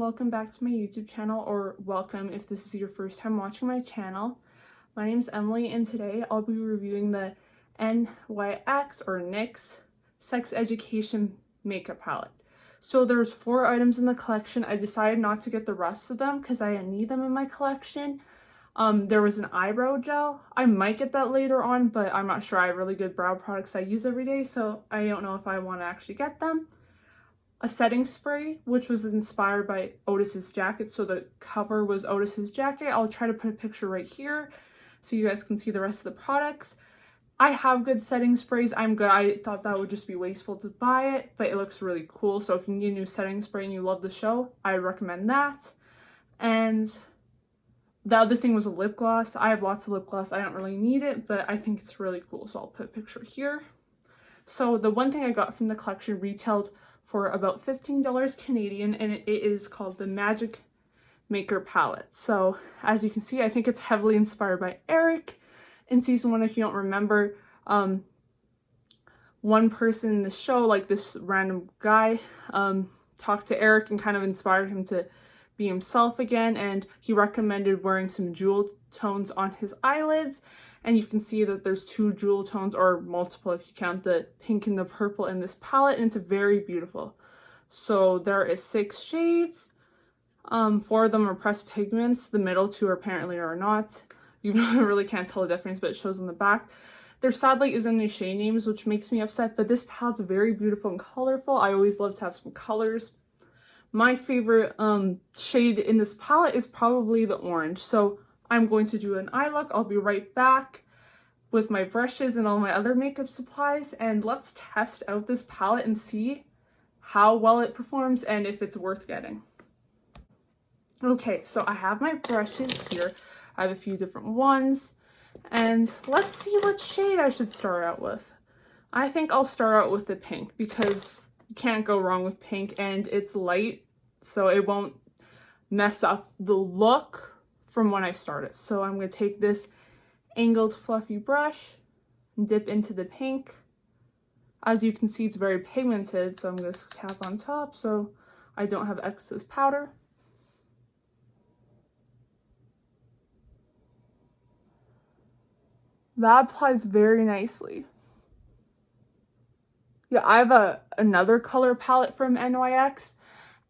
welcome back to my YouTube channel, or welcome if this is your first time watching my channel. My name is Emily and today I'll be reviewing the NYX or NYX Sex Education makeup palette. So there's 4 items in the collection. I decided not to get the rest of them because I didn't need them in my collection. There was an eyebrow gel. I might get that later on, but I'm not sure. I have really good brow products I use every day, so I don't know if I want to actually get them. A setting spray, which was inspired by Otis's jacket, so the cover was Otis's jacket. I'll try to put a picture right here so you guys can see the rest of the products. I have good setting sprays. I'm good. I thought that would just be wasteful to buy it, but it looks really cool. So if you need a new setting spray and you love the show, I recommend that. And the other thing was a lip gloss. I have lots of lip gloss. I don't really need it, but I think it's really cool. So I'll put a picture here. So the one thing I got from the collection retailed for about $15 Canadian, and it is called the Magic Maker palette. So as you can see, I think it's heavily inspired by Eric. In season 1, if you don't remember, one person in the show, like this random guy, talked to Eric and kind of inspired him to be himself again, and he recommended wearing some jewel tones on his eyelids. And you can see that there's 2 jewel tones, or multiple if you count the pink and the purple in this palette, and it's very beautiful. So there is 6 shades. 4 of them are pressed pigments. The middle 2 apparently are not. You really can't tell the difference, but it shows on the back. There sadly isn't any shade names, which makes me upset, but this palette's very beautiful and colorful. I always love to have some colors. My favorite shade in this palette is probably the orange. So I'm going to do an eye look. I'll be right back with my brushes and all my other makeup supplies, and let's test out this palette and see how well it performs and if it's worth getting. Okay, so I have my brushes here. I have a few different ones, and let's see what shade I should start out with. I think I'll start out with the pink because you can't go wrong with pink, and it's light, so it won't mess up the look from when I started. So I'm going to take this angled fluffy brush and dip into the pink. As you can see, it's very pigmented, so I'm going to tap on top so I don't have excess powder. That applies very nicely. Yeah, I have another color palette from NYX,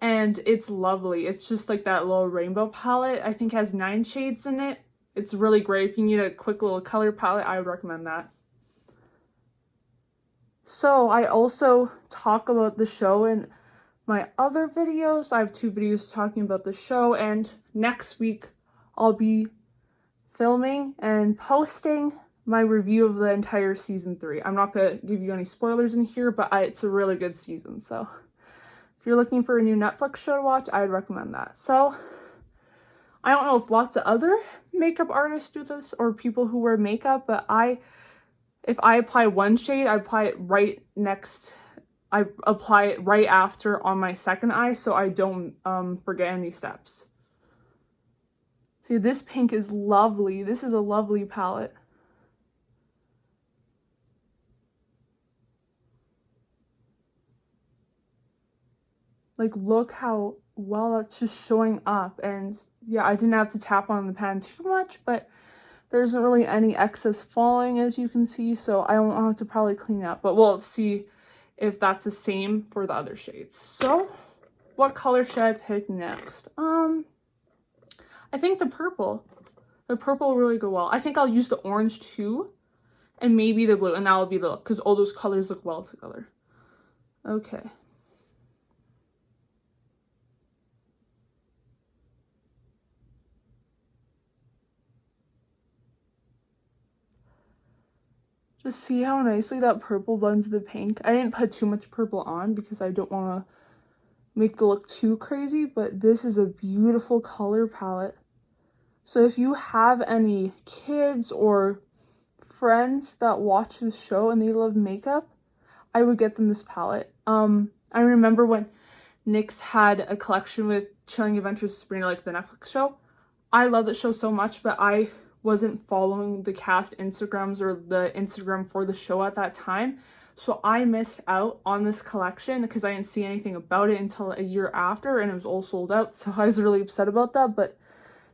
and it's lovely. It's just like that little rainbow palette. I think it has 9 shades in it. It's really great. If you need a quick little color palette, I would recommend that. So I also talk about the show in my other videos. I have 2 videos talking about the show, and next week I'll be filming and posting my review of the entire season 3. I'm not going to give you any spoilers in here, but it's a really good season. So if you're looking for a new Netflix show to watch, I'd recommend that. So I don't know if lots of other makeup artists do this or people who wear makeup, but if I apply one shade, I apply it right after on my second eye so I don't forget any steps. See, this pink is lovely. This is a lovely palette. Like, look how well that's just showing up. And yeah, I didn't have to tap on the pan too much, but there isn't really any excess falling, as you can see, so I won't have to probably clean up. But we'll see if that's the same for the other shades. So what color should I pick next? I think the purple. The purple will really go well. I think I'll use the orange too, and maybe the blue, and that will be the look, because all those colors look well together. Okay. Just see how nicely that purple blends the pink. I didn't put too much purple on because I don't want to make the look too crazy, but this is a beautiful color palette. So if you have any kids or friends that watch this show and they love makeup, I would get them this palette. I remember when NYX had a collection with Chilling Adventures of Sabrina, like the Netflix show. I love that show so much, but I wasn't following the cast Instagrams or the Instagram for the show at that time. So I missed out on this collection because I didn't see anything about it until a year after, and it was all sold out. So I was really upset about that. But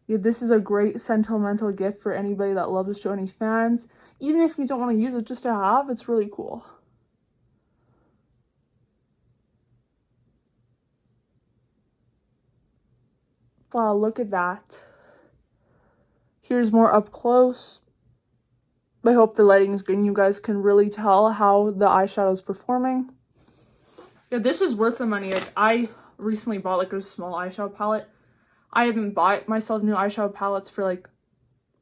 yeah, this is a great sentimental gift for anybody that loves to show any fans. Even if you don't want to use it, just to have, it's really cool. Wow, look at that. Here's more up close. I hope the lighting is good and you guys can really tell how the eyeshadow is performing. Yeah, this is worth the money. Like, I recently bought like a small eyeshadow palette. I haven't bought myself new eyeshadow palettes for like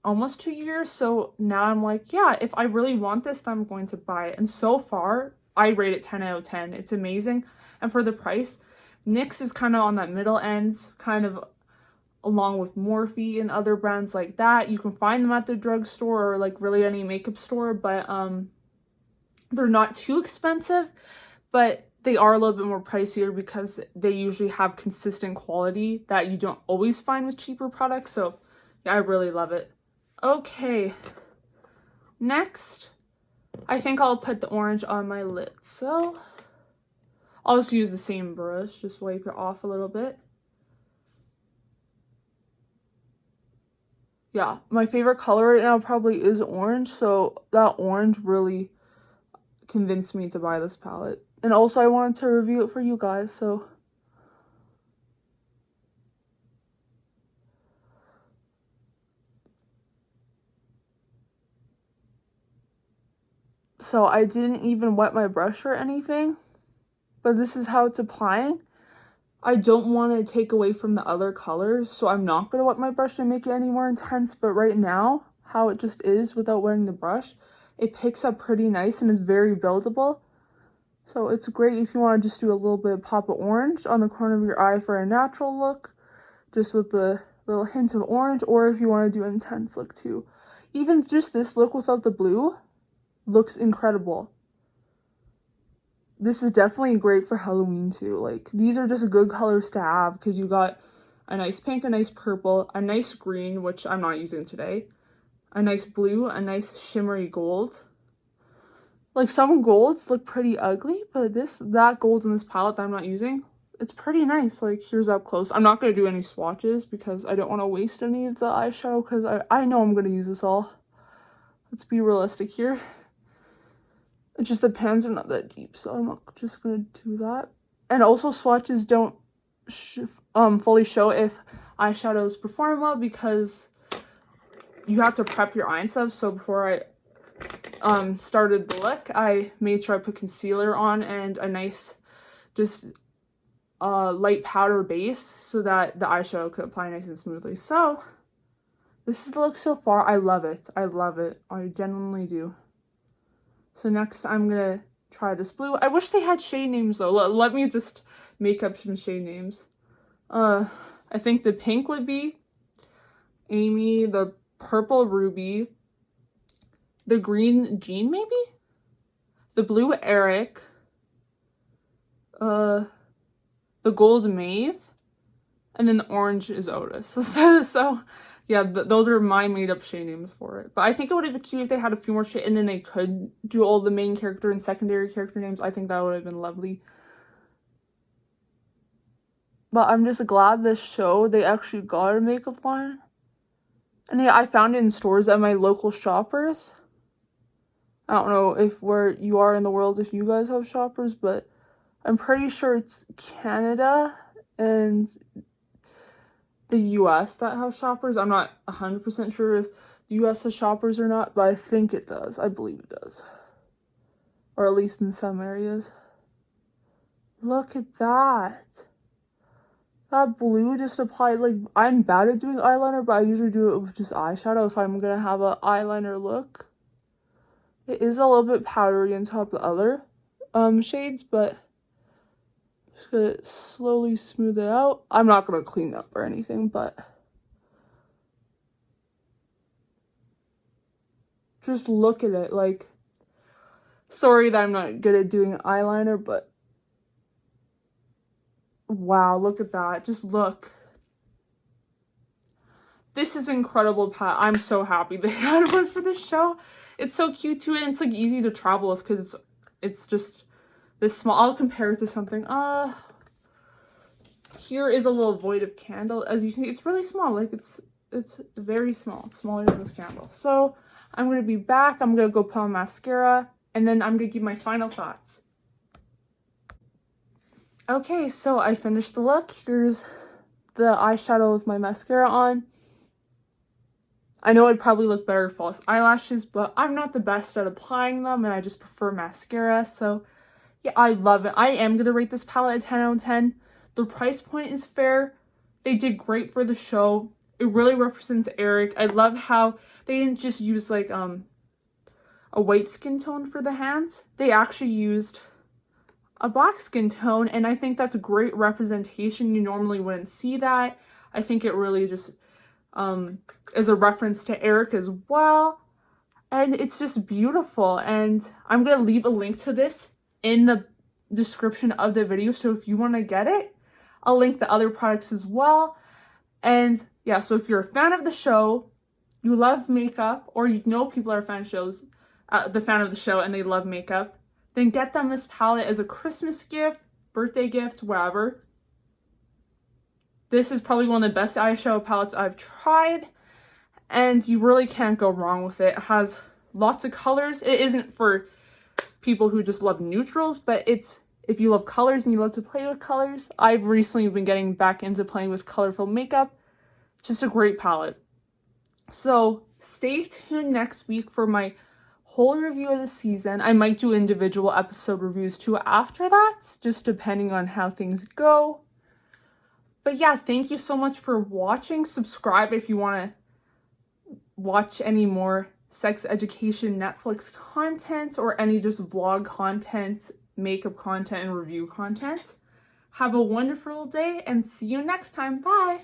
almost 2 years. So now I'm like, yeah, if I really want this, then I'm going to buy it. And so far, I rate it 10 out of 10. It's amazing. And for the price, NYX is kind of on that middle end, kind of along with Morphe and other brands like that. You can find them at the drugstore or like really any makeup store, but they're not too expensive, but they are a little bit more pricier because they usually have consistent quality that you don't always find with cheaper products. So yeah, I really love it. Okay, next, I think I'll put the orange on my lids. So I'll just use the same brush, just wipe it off a little bit. Yeah, my favorite color right now probably is orange, so that orange really convinced me to buy this palette. And also I wanted to review it for you guys, so I didn't even wet my brush or anything, but this is how it's applying. I don't want to take away from the other colors, so I'm not going to wet my brush to make it any more intense, but right now, how it just is without wetting the brush, it picks up pretty nice and is very buildable. So it's great if you want to just do a little bit of pop of orange on the corner of your eye for a natural look, just with the little hint of orange, or if you want to do an intense look too. Even just this look without the blue looks incredible. This is definitely great for Halloween too. Like, these are just good colors to have because you got a nice pink, a nice purple, a nice green, which I'm not using today, a nice blue, a nice shimmery gold. Like, some golds look pretty ugly, but that gold in this palette that I'm not using, it's pretty nice. Like, here's up close. I'm not going to do any swatches because I don't want to waste any of the eyeshadow because I know I'm going to use this all. Let's be realistic here. It just depends, they're not that deep, so I'm not just gonna do that. And also swatches don't fully show if eyeshadows perform well because you have to prep your eye and stuff. So before I started the look, I made sure I put concealer on and a nice just light powder base so that the eyeshadow could apply nice and smoothly. So this is the look so far. I love it. I love it. I genuinely do. So next I'm gonna try this blue. I wish they had shade names though. Let me just make up some shade names. I think the pink would be Amy, the purple Ruby, the green Jean maybe? The blue Eric, the gold Maeve, and then the orange is Otis. So yeah, those are my made-up shade names for it. But I think it would have been cute if they had a few more shade and then they could do all the main character and secondary character names. I think that would have been lovely. But I'm just glad this show, they actually got a makeup line. And yeah, I found it in stores at my local Shoppers. I don't know if where you are in the world, if you guys have Shoppers, but I'm pretty sure it's Canada and the US that have Shoppers. I'm not 100% sure if the US has Shoppers or not, but I think it does. I believe it does. Or at least in some areas. Look at that. That blue just applied, like, I'm bad at doing eyeliner, but I usually do it with just eyeshadow if I'm gonna have an eyeliner look. It is a little bit powdery on top of the other shades, but just gonna slowly smooth it out. I'm not gonna clean up or anything, but just look at it. Like, sorry that I'm not good at doing eyeliner, but wow, look at that. Just look. This is incredible, Pat. I'm so happy they had one for this show. It's so cute too, and it's like easy to travel with because it's It's just this small. I'll compare it to something. Here is a little votive candle. As you can see, it's really small. Like it's very small. It's smaller than this candle. So I'm going to be back. I'm going to go put on mascara, and then I'm going to give my final thoughts. Okay, so I finished the look. Here's the eyeshadow with my mascara on. I know it'd probably look better with false eyelashes, but I'm not the best at applying them, and I just prefer mascara. So yeah, I love it. I am going to rate this palette a 10 out of 10. The price point is fair. They did great for the show. It really represents Eric. I love how they didn't just use like a white skin tone for the hands. They actually used a black skin tone, and I think that's a great representation. You normally wouldn't see that. I think it really just is a reference to Eric as well, and it's just beautiful. And I'm gonna leave a link to this in the description of the video, so if you want to get it, I'll link the other products as well. And yeah, so if you're a fan of the show, you love makeup, or you know people are a fan of the show and they love makeup, then get them this palette as a Christmas gift, birthday gift, whatever. This is probably one of the best eyeshadow palettes I've tried, and you really can't go wrong with it. It has lots of colors. It isn't for people who just love neutrals, but it's if you love colors and you love to play with colors. I've recently been getting back into playing with colorful makeup. It's just a great palette. So stay tuned next week for my whole review of the season. I might do individual episode reviews too after that, just depending on how things go. But yeah, thank you so much for watching. Subscribe if you want to watch any more sex education Netflix content, or any just vlog content, makeup content, and review content. Have a wonderful day, and see you next time. Bye!